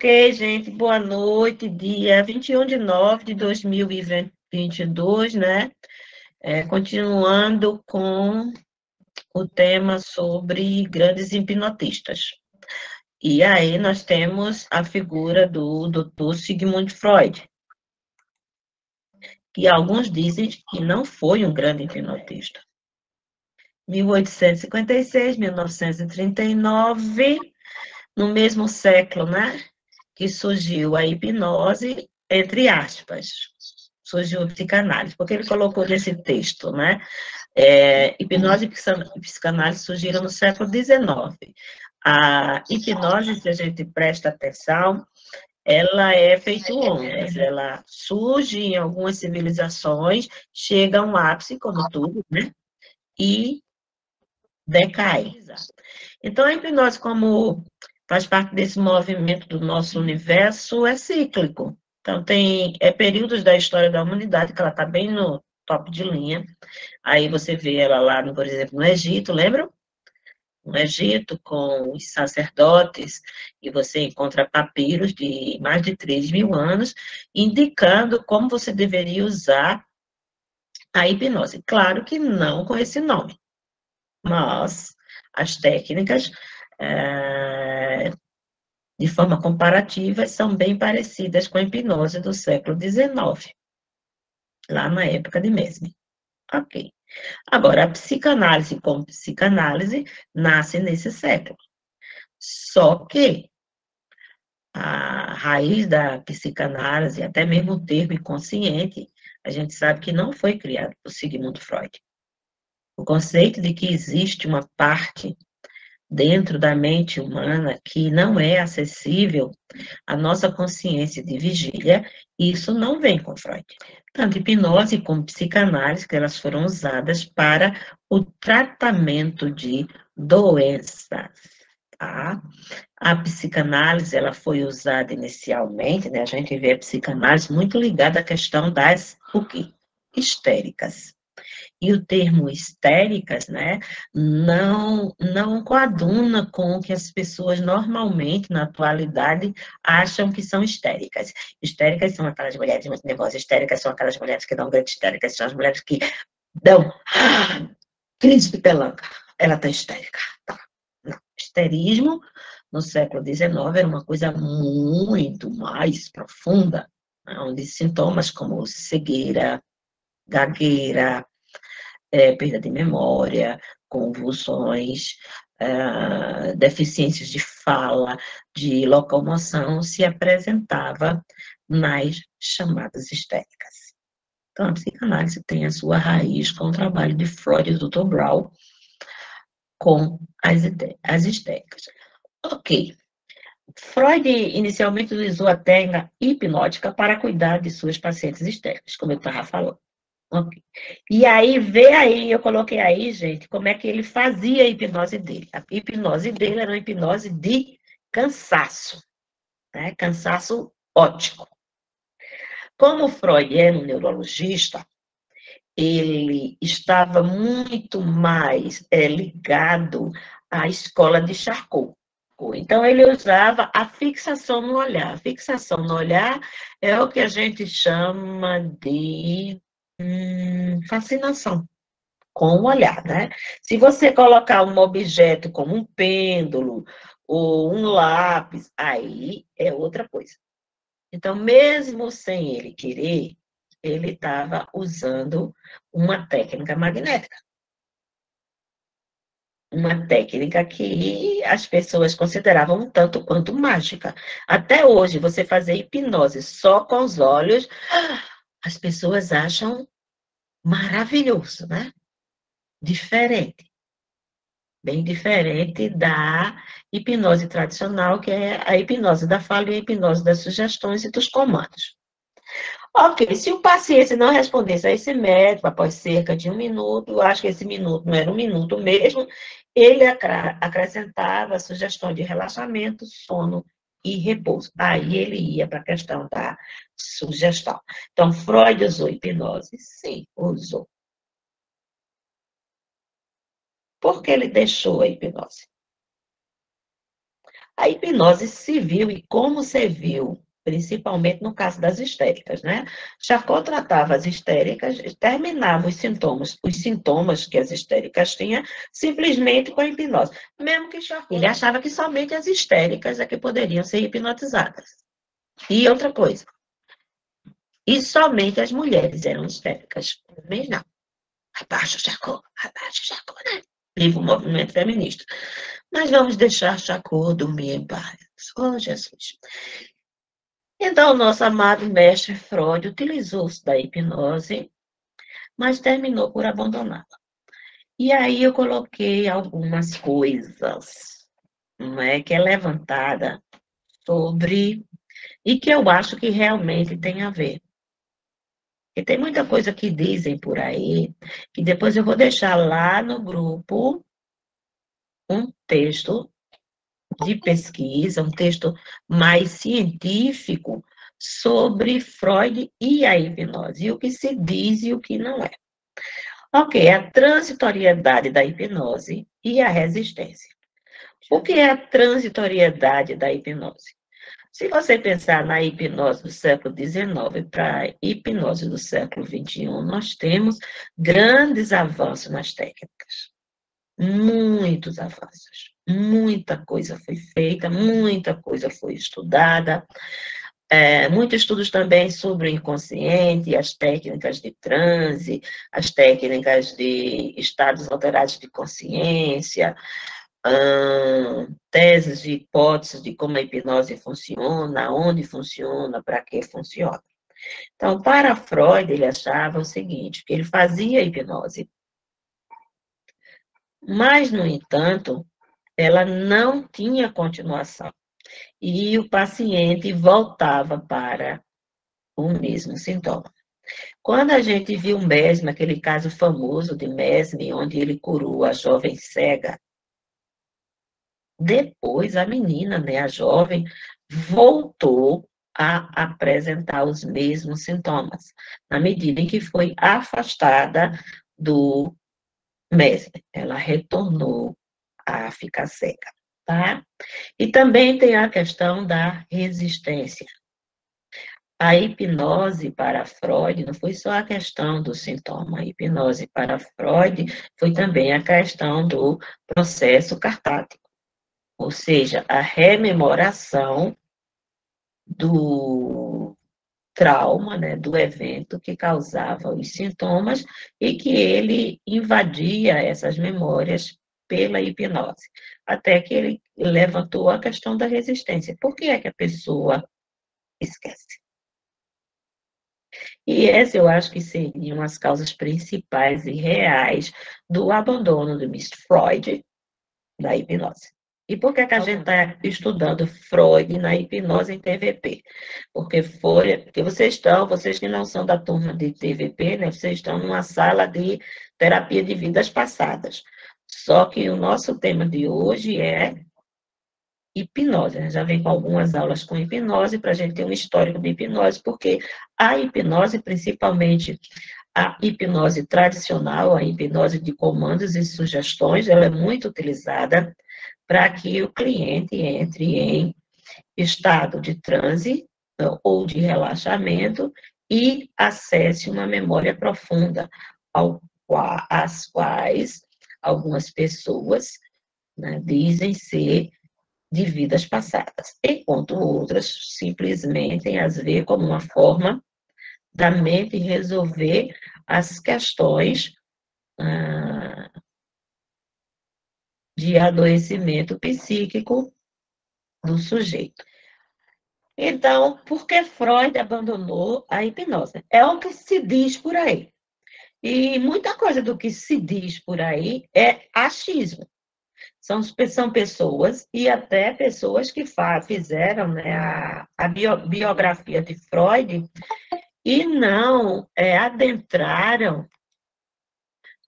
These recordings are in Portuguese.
Ok, gente, boa noite, dia 21 de nove de 2022, né? Continuando com o tema sobre grandes hipnotistas. E aí nós temos a figura do Dr. Sigmund Freud, que alguns dizem que não foi um grande hipnotista. 1856, 1939, no mesmo século, né? Que surgiu a hipnose, entre aspas, surgiu a psicanálise, porque ele colocou nesse texto, né? Hipnose e psicanálise surgiram no século XIX. A hipnose, se a gente presta atenção, ela é feita ondas, ela surge em algumas civilizações, chega a um ápice, como tudo, né? E decai. Então, a hipnose, como faz parte desse movimento do nosso universo, é cíclico. Então, tem períodos da história da humanidade que ela está bem no top de linha. Aí você vê ela lá, por exemplo, no Egito, lembram? No Egito, com os sacerdotes, e você encontra papiros de mais de 3.000 anos, indicando como você deveria usar a hipnose. Claro que não com esse nome, mas as técnicas, de forma comparativa, são bem parecidas com a hipnose do século XIX, lá na época de Mesmer. Ok. Agora, a psicanálise como psicanálise nasce nesse século. Só que a raiz da psicanálise, até mesmo o termo inconsciente, a gente sabe que não foi criado por Sigmund Freud. O conceito de que existe uma parte dentro da mente humana que não é acessível à nossa consciência de vigília, isso não vem com Freud. Tanto hipnose como psicanálise, que elas foram usadas para o tratamento de doenças, tá? A psicanálise, ela foi usada inicialmente, né? A gente vê a psicanálise muito ligada à questão das, o quê? Histéricas. E o termo histéricas, né, não coaduna com o que as pessoas normalmente, na atualidade, acham que são histéricas. Histéricas são aquelas mulheres muito nervosas, histéricas são aquelas mulheres que dão grandes histéricas, são as mulheres que dão crise de pelanca. Ela está histérica. Tá. Não. Histerismo, no século XIX, era uma coisa muito mais profunda, né, onde sintomas como cegueira, gagueira, perda de memória, convulsões, deficiências de fala, de locomoção, se apresentava nas chamadas histéricas. Então, a psicanálise tem a sua raiz com o trabalho de Freud e do Dr. Brown com as histéricas. Ok. Freud inicialmente utilizou a técnica hipnótica para cuidar de suas pacientes histéricas, como eu estava falando. Ok. E aí, vê aí, eu coloquei aí, gente, como é que ele fazia a hipnose dele. A hipnose dele era uma hipnose de cansaço, né? Cansaço óptico. Como Freud era um neurologista, ele estava muito mais ligado à escola de Charcot. Então, ele usava a fixação no olhar. A fixação no olhar é o que a gente chama de fascinação com o olhar, né? Se você colocar um objeto como um pêndulo ou um lápis, aí é outra coisa. Então, mesmo sem ele querer, ele estava usando uma técnica magnética. Uma técnica que as pessoas consideravam um tanto quanto mágica. Até hoje, você fazer hipnose só com os olhos, as pessoas acham maravilhoso, né? Diferente. Bem diferente da hipnose tradicional, que é a hipnose da fala e a hipnose das sugestões e dos comandos. Ok, se o paciente não respondesse a esse médico após cerca de 1 minuto, eu acho que esse minuto não era 1 minuto mesmo, ele acrescentava sugestões de relaxamento, sono e repouso. Aí ele ia para a questão da sugestão. Então, Freud usou hipnose? Sim, usou. Por que ele deixou a hipnose? A hipnose se viu, e como se viu, principalmente no caso das histéricas, né? Charcot tratava as histéricas, terminava os sintomas que as histéricas tinham, simplesmente com a hipnose. Mesmo que Charcot, ele achava que somente as histéricas é que poderiam ser hipnotizadas. E outra coisa, e somente as mulheres eram histéricas. Homens não. Abaixa o Charcot, né? Viva o movimento feminista. Mas vamos deixar Charcot dormir em paz. Oh, Jesus. Então, o nosso amado mestre Freud utilizou-se da hipnose, mas terminou por abandoná-la. E aí eu coloquei algumas coisas, não é, que é levantada sobre, e que eu acho que realmente tem a ver. E tem muita coisa que dizem por aí, que depois eu vou deixar lá no grupo um texto de pesquisa, um texto mais científico sobre Freud e a hipnose, e o que se diz e o que não é. Ok, a transitoriedade da hipnose e a resistência. O que é a transitoriedade da hipnose? Se você pensar na hipnose do século XIX para a hipnose do século XXI, nós temos grandes avanços nas técnicas. Muitos avanços. Muita coisa foi feita, muita coisa foi estudada. Muitos estudos também sobre o inconsciente, as técnicas de transe, as técnicas de estados alterados de consciência, teses e hipóteses de como a hipnose funciona, onde funciona, para que funciona. Então, para Freud, ele achava o seguinte, que ele fazia hipnose, mas, no entanto, ela não tinha continuação. E o paciente voltava para o mesmo sintoma. Quando a gente viu Mesmer, aquele caso famoso de Mesmer, onde ele curou a jovem cega, depois a menina, né, a jovem, voltou a apresentar os mesmos sintomas, na medida em que foi afastada do Mesmer. Ela retornou a ficar cega, tá? E também tem a questão da resistência. A hipnose para Freud não foi só a questão do sintoma, a hipnose para Freud foi também a questão do processo cartático, ou seja, a rememoração do trauma, né, do evento que causava os sintomas e que ele invadia essas memórias pela hipnose, até que ele levantou a questão da resistência. Por que é que a pessoa esquece? E essa eu acho que seriam as causas principais e reais do abandono do Mr. Freud da hipnose. E por que que a gente está estudando Freud na hipnose em TVP? Porque vocês que não são da turma de TVP, né, vocês estão numa sala de terapia de vidas passadas. Só que o nosso tema de hoje é hipnose, né? Já vem com algumas aulas com hipnose, para a gente ter um histórico de hipnose, porque a hipnose, principalmente a hipnose tradicional, a hipnose de comandos e sugestões, ela é muito utilizada para que o cliente entre em estado de transe ou de relaxamento e acesse uma memória profunda, às quais algumas pessoas, né, dizem ser de vidas passadas, enquanto outras simplesmente as vê como uma forma da mente resolver as questões de adoecimento psíquico do sujeito. Então, por que Freud abandonou a hipnose? É o que se diz por aí. E muita coisa do que se diz por aí é achismo. São pessoas, e até pessoas que fizeram, né, a biografia de Freud adentraram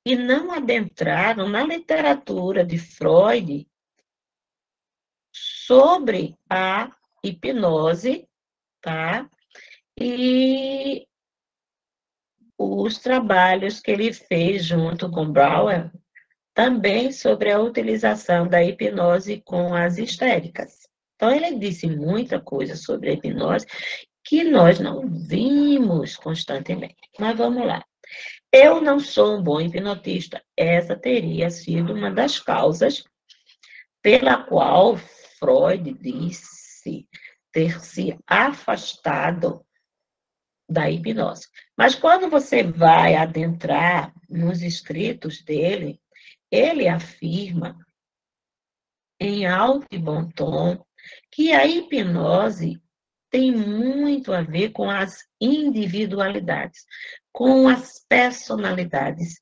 e não adentraram na literatura de Freud sobre a hipnose, tá? E os trabalhos que ele fez junto com Brouwer também sobre a utilização da hipnose com as histéricas. Então, ele disse muita coisa sobre a hipnose que nós não vimos constantemente. Mas vamos lá. Eu não sou um bom hipnotista. Essa teria sido uma das causas pela qual Freud disse ter se afastado da hipnose. Mas quando você vai adentrar nos escritos dele, ele afirma, em alto e bom tom, que a hipnose tem muito a ver com as individualidades, com as personalidades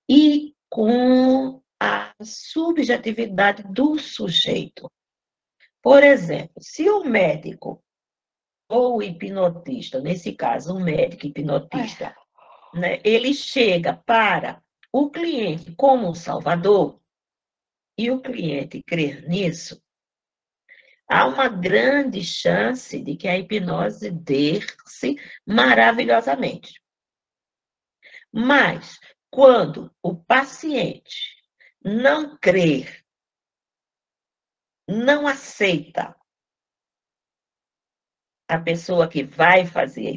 e com a subjetividade do sujeito. Por exemplo, se o médico ou o hipnotista, nesse caso, um médico hipnotista, né, ele chega para o cliente como um salvador, e o cliente crer nisso, há uma grande chance de que a hipnose dê-se maravilhosamente. Mas, quando o paciente não crê, não aceita a pessoa que vai fazer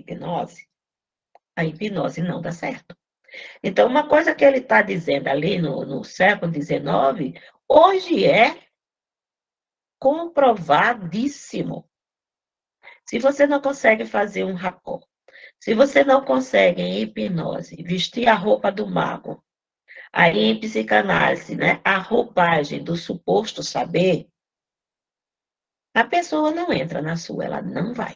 a hipnose não dá certo. Então, uma coisa que ele está dizendo ali no século XIX, hoje é comprovadíssimo. Se você não consegue fazer um rapport, se você não consegue em hipnose vestir a roupa do mago, aí em psicanálise, né, a roupagem do suposto saber, a pessoa não entra na sua, ela não vai.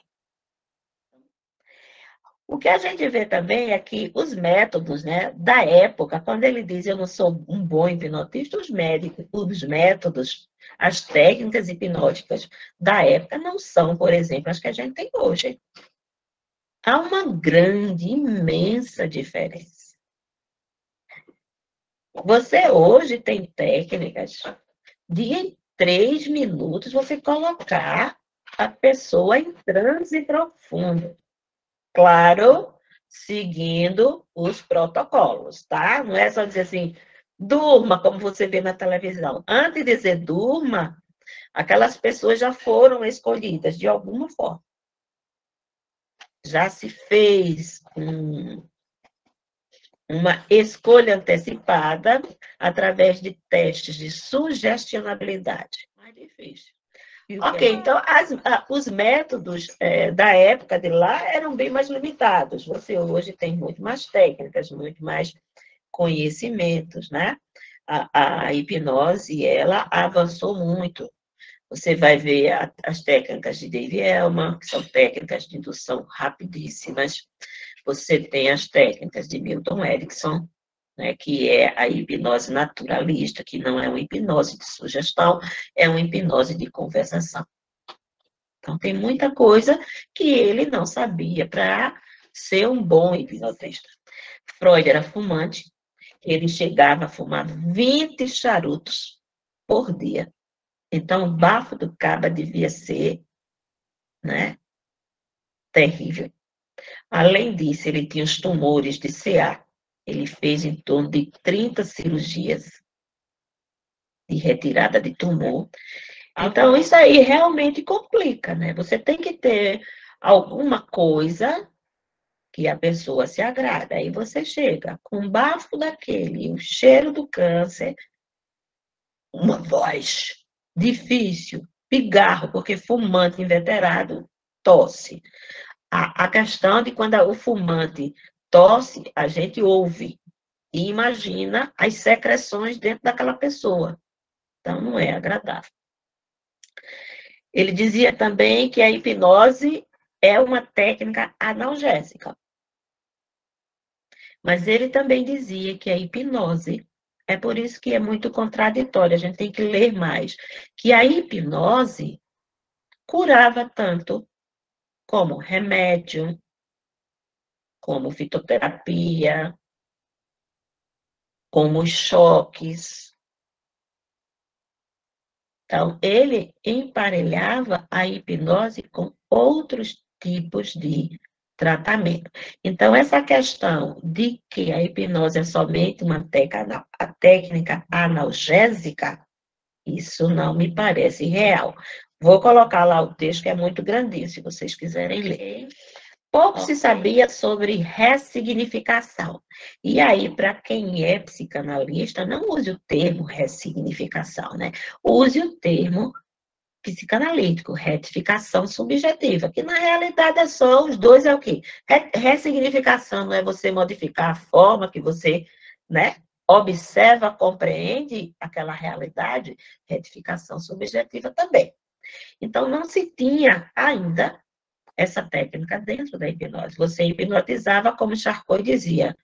O que a gente vê também é que os métodos, né, da época, quando ele diz eu não sou um bom hipnotista, os métodos, as técnicas hipnóticas da época não são, por exemplo, as que a gente tem hoje. Há uma grande, imensa diferença. Você hoje tem técnicas de em 3 minutos você colocar a pessoa em transe profundo. Claro, seguindo os protocolos, tá? Não é só dizer assim, durma, como você vê na televisão. Antes de dizer durma, aquelas pessoas já foram escolhidas de alguma forma. Já se fez uma escolha antecipada através de testes de sugestionabilidade. Mais difícil. Ok, então os métodos da época de lá eram bem mais limitados. Você hoje tem muito mais técnicas, muito mais conhecimentos, né? A hipnose, ela avançou muito. Você vai ver as técnicas de Dave Elman, que são técnicas de indução rapidíssimas. Você tem as técnicas de Milton Erickson, né, que é a hipnose naturalista, que não é uma hipnose de sugestão, é uma hipnose de conversação. Então, tem muita coisa que ele não sabia para ser um bom hipnotista. Freud era fumante, ele chegava a fumar 20 charutos por dia. Então, o bafo do caba devia ser, né, terrível. Além disso, ele tinha os tumores de CA. Ele fez em torno de 30 cirurgias de retirada de tumor. Então, isso aí realmente complica, né? Você tem que ter alguma coisa que a pessoa se agrada. Aí você chega com o bafo daquele, o cheiro do câncer, uma voz difícil, pigarro, porque fumante inveterado tosse. A questão de quando o fumante tosse, a gente ouve e imagina as secreções dentro daquela pessoa. Então, não é agradável. Ele dizia também que a hipnose é uma técnica analgésica. Mas ele também dizia que a hipnose, é por isso que é muito contraditório, a gente tem que ler mais, que a hipnose curava tanto como remédio, como fitoterapia, como choques. Então, ele emparelhava a hipnose com outros tipos de tratamento. Então, essa questão de que a hipnose é somente uma técnica analgésica, isso não me parece real. Vou colocar lá o texto, que é muito grandinho, se vocês quiserem ler. Pouco se sabia sobre ressignificação. E aí, para quem é psicanalista, não use o termo ressignificação, né? Use o termo psicanalítico, retificação subjetiva, que na realidade é só os dois é o quê? Ressignificação não é você modificar a forma que você, né, observa, compreende aquela realidade, retificação subjetiva também. Então, não se tinha ainda essa técnica dentro da hipnose. Você hipnotizava, como Charcot dizia.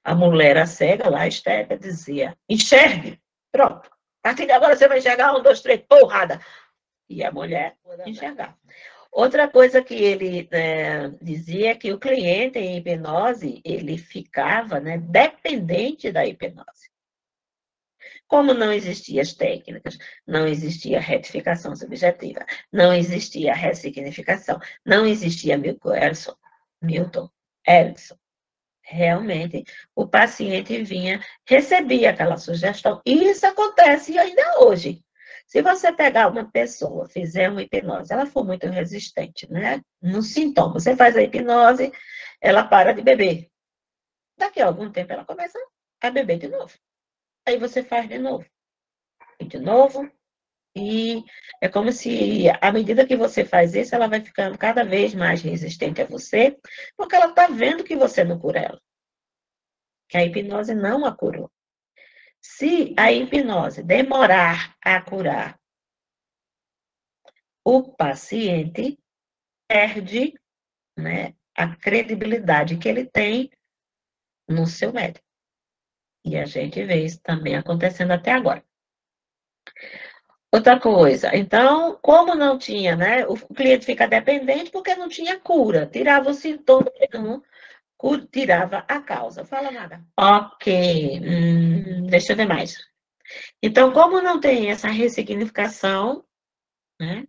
A mulher, a cega, lá, a histérica, dizia, enxergue, pronto. A partir de agora você vai enxergar, 1, 2, 3, porrada. E a mulher enxergar. Outra coisa que ele dizia é que o cliente em hipnose, ele ficava, né, dependente da hipnose. Como não existiam as técnicas, não existia retificação subjetiva, não existia ressignificação, não existia Milton Erickson, realmente o paciente vinha, recebia aquela sugestão, e isso acontece ainda hoje. Se você pegar uma pessoa, fizer uma hipnose, ela for muito resistente, né? No sintoma, você faz a hipnose, ela para de beber. Daqui a algum tempo ela começa a beber de novo. Aí você faz de novo. E de novo. E é como se, à medida que você faz isso, ela vai ficando cada vez mais resistente a você, porque ela está vendo que você não cura ela. Que a hipnose não a curou. Se a hipnose demorar a curar o paciente, perde, né, a credibilidade que ele tem no seu médico. E a gente vê isso também acontecendo até agora. Outra coisa, então, como não tinha, né? O cliente fica dependente porque não tinha cura, tirava o sintoma, não tirava a causa. Fala nada. Ok, deixa eu ver mais. Então, como não tem essa ressignificação, né?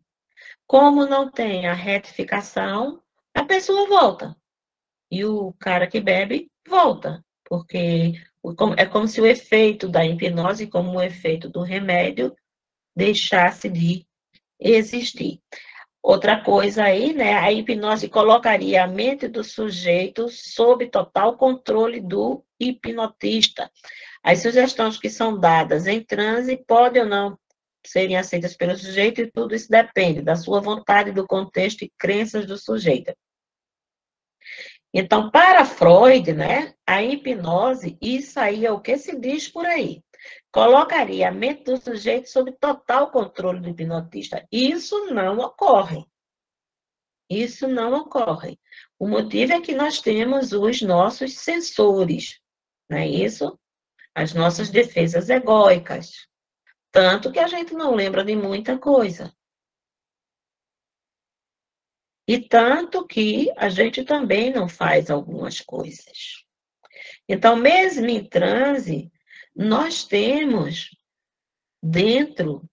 Como não tem a retificação, a pessoa volta. E o cara que bebe volta, porque é como se o efeito da hipnose, como o efeito do remédio, deixasse de existir. Outra coisa aí, né? A hipnose colocaria a mente do sujeito sob total controle do hipnotista. As sugestões que são dadas em transe podem ou não serem aceitas pelo sujeito, e tudo isso depende da sua vontade, do contexto e crenças do sujeito. Então, para Freud, né, a hipnose, isso aí é o que se diz por aí. Colocaria a mente do sujeito sob total controle do hipnotista. Isso não ocorre. Isso não ocorre. O motivo é que nós temos os nossos sensores, não é isso? As nossas defesas egóicas. Tanto que a gente não lembra de muita coisa. E tanto que a gente também não faz algumas coisas. Então, mesmo em transe, nós temos dentro,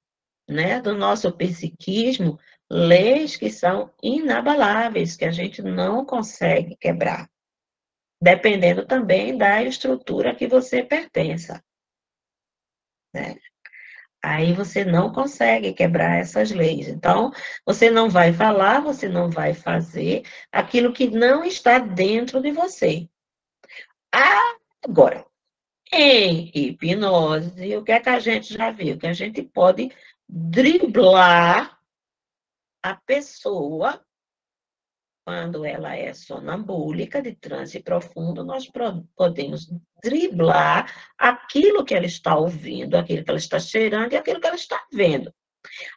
né, do nosso psiquismo leis que são inabaláveis, que a gente não consegue quebrar, dependendo também da estrutura que você pertença, né? Aí você não consegue quebrar essas leis. Então, você não vai falar, você não vai fazer aquilo que não está dentro de você. Agora, em hipnose, o que é que a gente já viu? Que a gente pode driblar a pessoa quando ela é sonambúlica, de transe profundo, nós podemos driblar aquilo que ela está ouvindo, aquilo que ela está cheirando e aquilo que ela está vendo.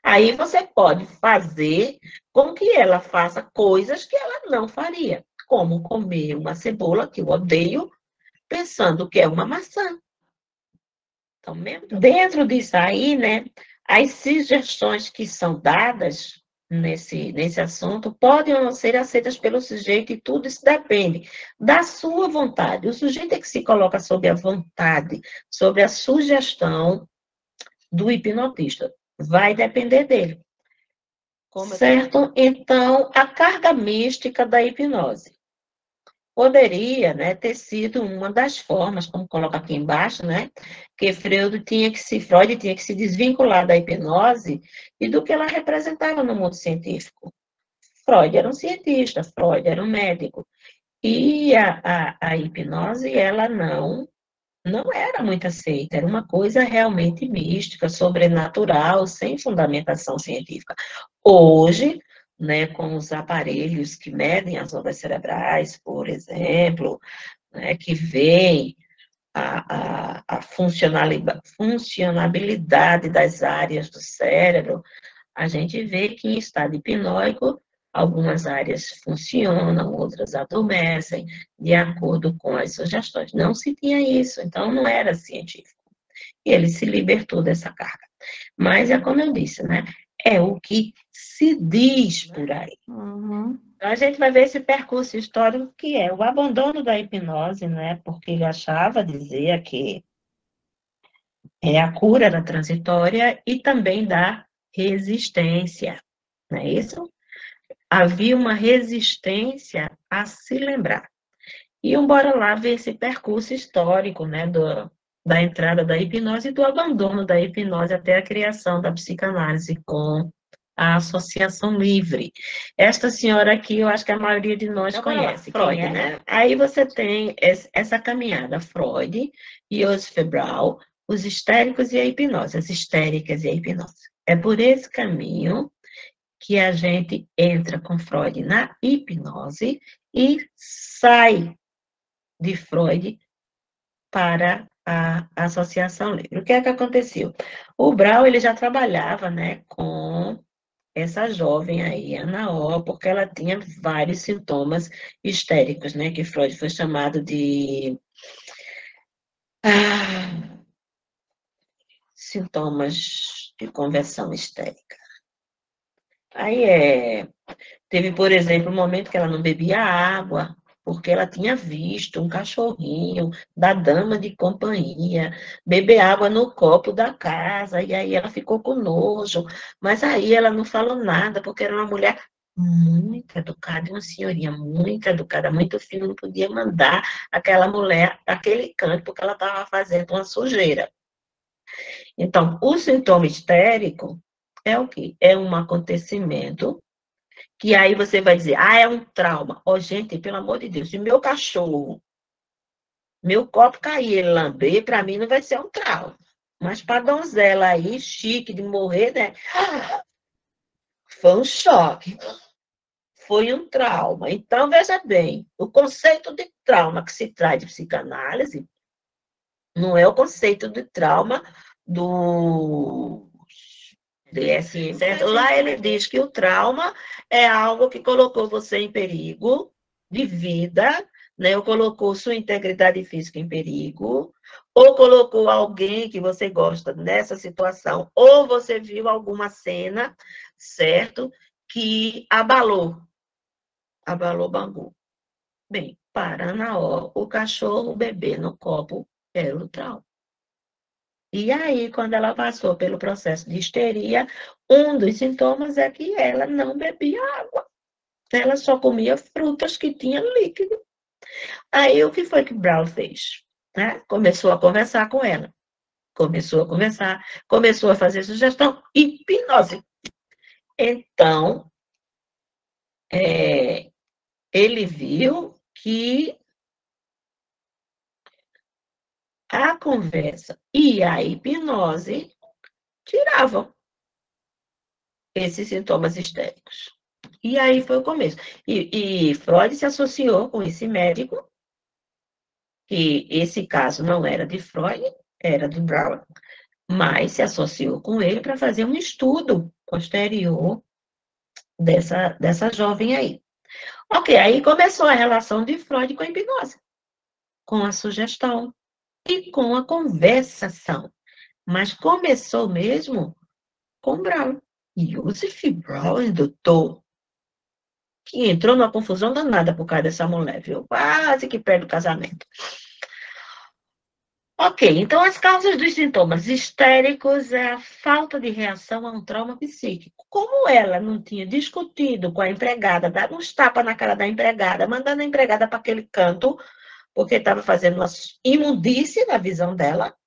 Aí você pode fazer com que ela faça coisas que ela não faria, como comer uma cebola, que eu odeio, pensando que é uma maçã. Então, mesmo dentro disso aí, né, as sugestões que são dadas nesse assunto podem ou não ser aceitas pelo sujeito, e tudo isso depende da sua vontade. O sujeito é que se coloca sob a vontade, sobre a sugestão do hipnotista. Vai depender dele. Certo? Então, a carga mística da hipnose. poderia, né, ter sido uma das formas, como coloca aqui embaixo, né, que Freud tinha que se desvincular da hipnose e do que ela representava no mundo científico. Freud era um cientista, Freud era um médico. E a hipnose, ela não era muito aceita, era uma coisa realmente mística, sobrenatural, sem fundamentação científica. Hoje, né, com os aparelhos que medem as ondas cerebrais, por exemplo, né, que veem a funcionabilidade das áreas do cérebro, a gente vê que em estado hipnóico, algumas áreas funcionam, outras adormecem, de acordo com as sugestões. Não se tinha isso, então não era científico. E ele se libertou dessa carga. Mas é como eu disse, né? É o que se diz por aí. Uhum. Então, a gente vai ver esse percurso histórico que é o abandono da hipnose, né? Porque ele achava, dizia que a cura era transitória e também da resistência, não é isso? Havia uma resistência a se lembrar. E bora lá ver esse percurso histórico, né, da entrada da hipnose e do abandono da hipnose até a criação da psicanálise com a associação livre. Esta senhora aqui, eu acho que a maioria de nós Então, conhece, Freud, quem é? né? Aí você tem essa caminhada, Freud, Joseph Brawley, os histéricos e a hipnose, as histéricas e a hipnose. É por esse caminho que a gente entra com Freud na hipnose e sai de Freud para a associação livre. O que é que aconteceu? O Brau, ele já trabalhava, né, com essa jovem aí, Ana O, porque ela tinha vários sintomas histéricos, né, que Freud foi chamado de sintomas de conversão histérica. Aí teve, por exemplo, um momento que ela não bebia água, porque ela tinha visto um cachorrinho da dama de companhia beber água no copo da casa, e aí ela ficou com nojo. Mas aí ela não falou nada, porque era uma mulher muito educada, uma senhorinha muito educada, muito fina, não podia mandar aquela mulher daquele canto, porque ela estava fazendo uma sujeira. Então, o sintoma histérico é o quê? É um acontecimento que aí você vai dizer, é um trauma. Ó, gente, pelo amor de Deus, se meu cachorro, meu copo cair e ele lamber, para mim não vai ser um trauma. Mas para a donzela aí, chique de morrer, né? Foi um choque. Foi um trauma. Então, veja bem, o conceito de trauma que se traz de psicanálise não é o conceito de trauma do DSM, certo? Lá ele diz que o trauma é algo que colocou você em perigo de vida, né? Ou colocou sua integridade física em perigo, ou colocou alguém que você gosta nessa situação, ou você viu alguma cena, certo? Que abalou o Bangu. Bem, para na hora, o cachorro, o bebê no copo era o trauma. E aí, quando ela passou pelo processo de histeria, um dos sintomas é que ela não bebia água. Ela só comia frutas que tinham líquido. Aí, o que foi que Brown fez? Né? Começou a conversar com ela. Começou a conversar, começou a fazer sugestão, hipnose. Então, ele viu que a conversa e a hipnose tiravam esses sintomas histéricos. E aí foi o começo. E Freud se associou com esse médico, que esse caso não era de Freud, era de Brown, mas se associou com ele para fazer um estudo posterior dessa jovem aí. Ok, aí começou a relação de Freud com a hipnose, com a sugestão e com a conversação. Mas começou mesmo com Brown. Joseph Brown, doutor, que entrou numa confusão danada por causa dessa mulher, viu? Quase que perde o casamento. Ok, então as causas dos sintomas histéricos é a falta de reação a um trauma psíquico. Como ela não tinha discutido com a empregada, dado uns tapas na cara da empregada, mandando a empregada para aquele canto, porque estava fazendo uma imundície na visão dela,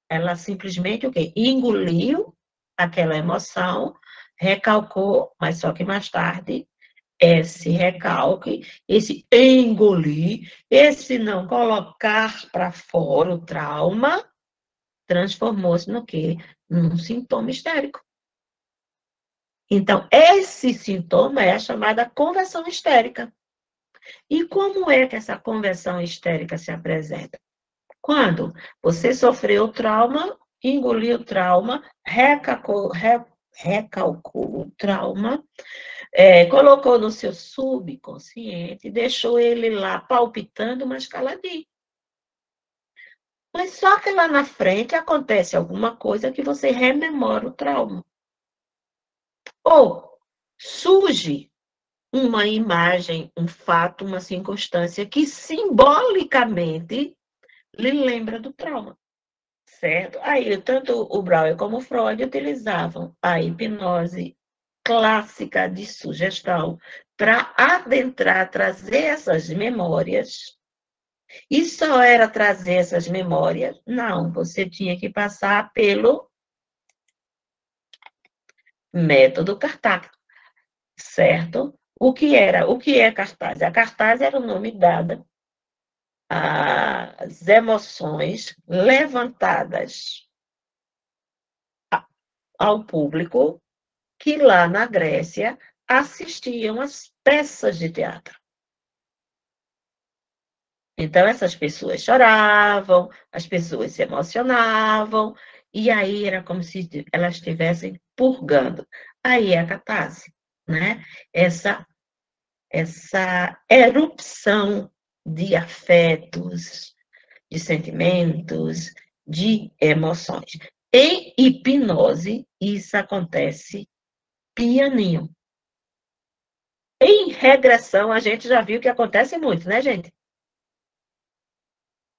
ela simplesmente o quê? Engoliu aquela emoção, recalcou, mas só que mais tarde, esse recalque, esse engolir, esse não colocar para fora o trauma, transformou-se no quê? Num sintoma histérico. Então, esse sintoma é a chamada conversão histérica. E como é que essa conversão histérica se apresenta? Quando você sofreu o trauma, engoliu o trauma, recalcou o trauma, colocou no seu subconsciente, deixou ele lá palpitando, mas caladinho. Mas só que lá na frente acontece alguma coisa que você rememora o trauma. Ou surge uma imagem, um fato, uma circunstância que simbolicamente lhe lembra do trauma, certo? Aí, tanto o Brauer como o Freud utilizavam a hipnose clássica de sugestão para adentrar, trazer essas memórias. E só era trazer essas memórias? Não, você tinha que passar pelo método cartágrafo, certo? O que é cartaz? A cartaz era o nome dado às emoções levantadas ao público que lá na Grécia assistiam às peças de teatro. Então, essas pessoas choravam, as pessoas se emocionavam, e aí era como se elas estivessem purgando. Aí é a catarse, né? Essa erupção de afetos, de sentimentos, de emoções. Em hipnose, isso acontece pianinho. Em regressão, a gente já viu que acontece muito, né, gente?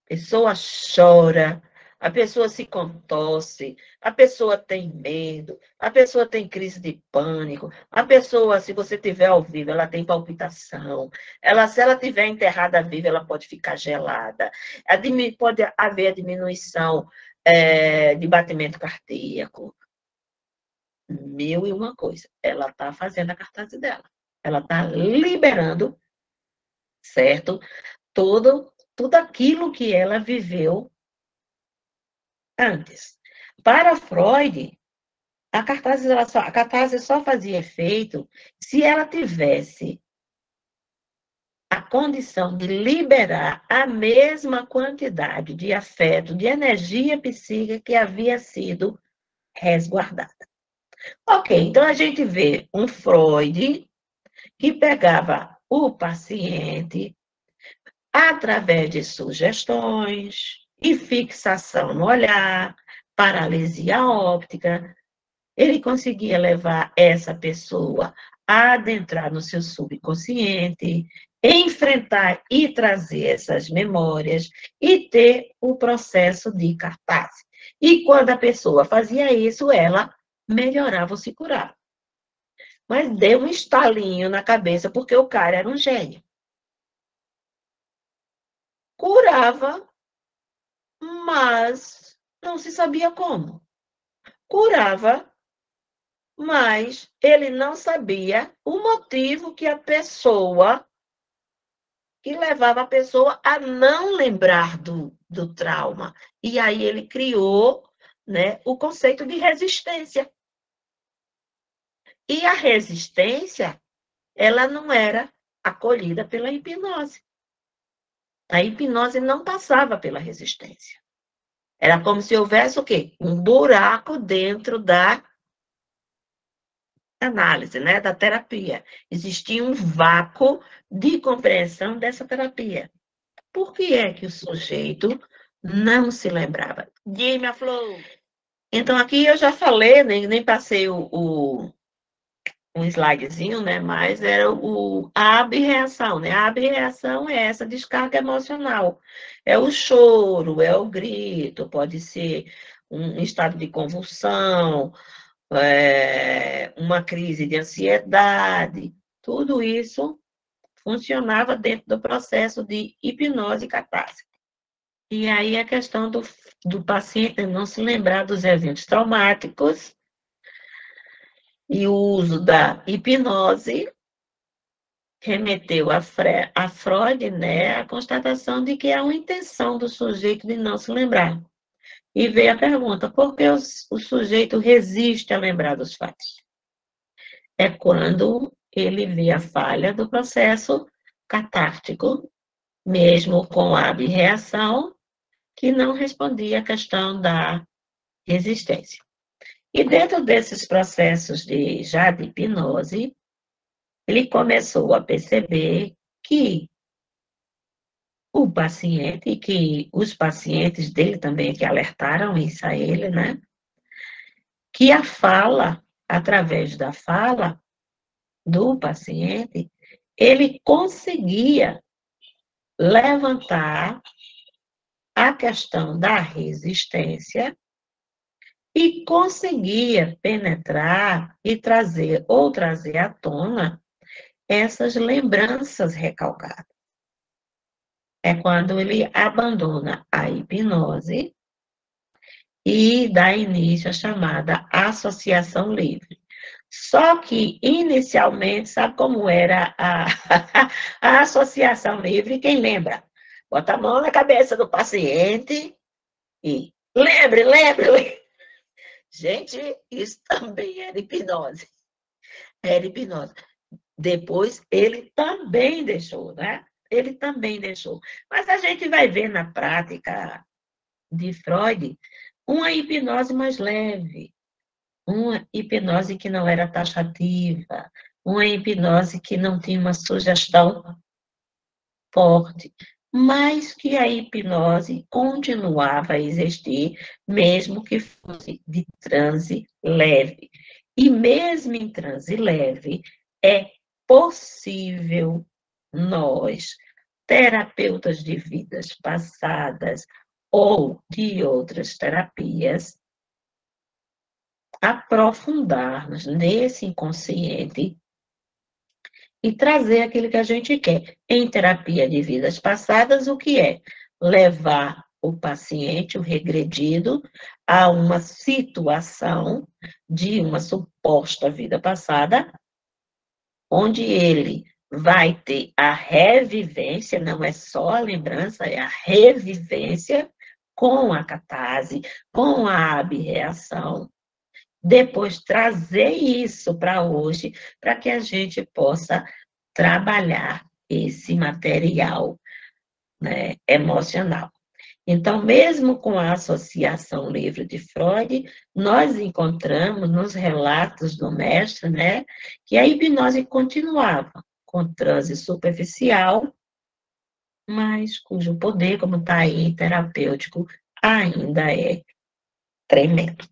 A pessoa chora, a pessoa se contorce, a pessoa tem medo, a pessoa tem crise de pânico, a pessoa, se você tiver ao vivo, ela tem palpitação, se ela tiver enterrada viva, ela pode ficar gelada, pode haver diminuição de batimento cardíaco, mil e uma coisa. Ela está fazendo a cartaz dela, ela está liberando, certo? Tudo aquilo que ela viveu antes. Para Freud, a catarse só fazia efeito se ela tivesse a condição de liberar a mesma quantidade de afeto, de energia psíquica que havia sido resguardada. Ok, então a gente vê um Freud que pegava o paciente através de sugestões e fixação no olhar, paralisia óptica, ele conseguia levar essa pessoa a adentrar no seu subconsciente, enfrentar e trazer essas memórias e ter o processo de cartaz. E quando a pessoa fazia isso, ela melhorava ou se curava. Mas deu um estalinho na cabeça, porque o cara era um gênio. Curava, mas não se sabia como. Curava, mas ele não sabia o motivo que levava a pessoa a não lembrar do trauma. E aí ele criou, né, o conceito de resistência. E a resistência, ela não era acolhida pela hipnose. A hipnose não passava pela resistência. Era como se houvesse o quê? Um buraco dentro da análise, né, da terapia. Existia um vácuo de compreensão dessa terapia. Por que é que o sujeito não se lembrava? Dime, Flor. Então, aqui eu já falei, nem passei um slidezinho, né? Mas era a abreação, né? A abreação é essa descarga emocional. É o choro, é o grito, pode ser um estado de convulsão, uma crise de ansiedade, tudo isso funcionava dentro do processo de hipnose catarse. E aí a questão do paciente não se lembrar dos eventos traumáticos e o uso da hipnose remeteu a Freud, né, a constatação de que há uma intenção do sujeito de não se lembrar. E veio a pergunta, por que o sujeito resiste a lembrar dos fatos? É quando ele vê a falha do processo catártico, mesmo com a abreação, que não respondia à questão da resistência. E dentro desses processos já de hipnose, ele começou a perceber que o paciente, que os pacientes dele também, que alertaram isso a ele, né? Que a fala, através da fala do paciente, ele conseguia levantar a questão da resistência e conseguia penetrar e trazer à tona essas lembranças recalcadas. É quando ele abandona a hipnose e dá início à chamada associação livre. Só que, inicialmente, sabe como era a associação livre? Quem lembra? Bota a mão na cabeça do paciente e lembre, lembre, lembre. Gente, isso também era hipnose. Era hipnose. Depois, ele também deixou, né? Ele também deixou. Mas a gente vai ver na prática de Freud uma hipnose mais leve, uma hipnose que não era taxativa, uma hipnose que não tinha uma sugestão forte, mas que a hipnose continuava a existir, mesmo que fosse de transe leve. E mesmo em transe leve, é possível nós, terapeutas de vidas passadas ou de outras terapias, aprofundarmos nesse inconsciente e trazer aquilo que a gente quer. Em terapia de vidas passadas, o que é? Levar o paciente, o regredido, a uma situação de uma suposta vida passada, onde ele vai ter a revivência, não é só a lembrança, é a revivência com a catarse, com a abreação, depois trazer isso para hoje, para que a gente possa trabalhar esse material, né, emocional. Então, mesmo com a associação livre de Freud, nós encontramos nos relatos do mestre, né, que a hipnose continuava com transe superficial, mas cujo poder, como está aí, terapêutico, ainda é tremendo.